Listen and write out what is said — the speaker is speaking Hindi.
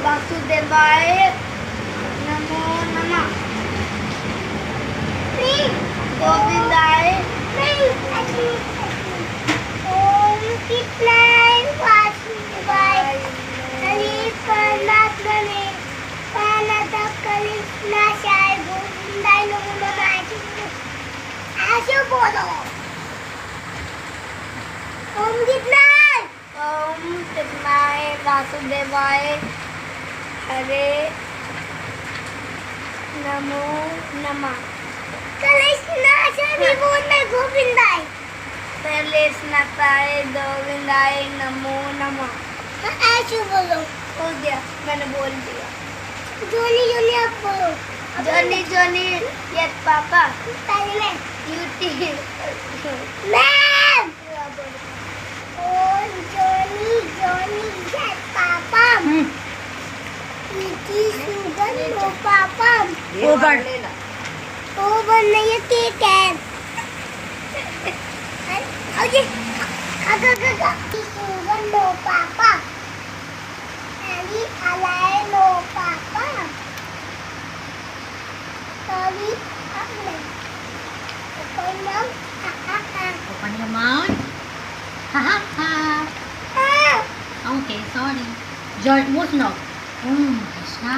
वासुदेवाय नमो नमः। गोविंदाय ओम कृष्णाय वासुदेवाय हरि परमात्मने कृष्णाय गोविंदाय नमो नमः। ऐसे बोलो। ओम कृष्णाय वासुदेवाय हरे नमो नमः। कृष्णाय गोविंदाय पहले स्नाताय गोविंदाय नमो नमः। ऐसे बोलो। हो गया, मैंने बोल दिया। जोनी जोनी आप बोलो। जोनी जोनी यस पापा पहले यूट्यूब मैम ओम जोनी Johnny yes papa इटी Sugan no पापा ओ बनने ये केक है अरे अगर सुगन नो पापा अली अलाय नो पापा Sorry, open mouth. Open your mouth. Ha ha ha. Okay, sorry. George, what's no? Krishna.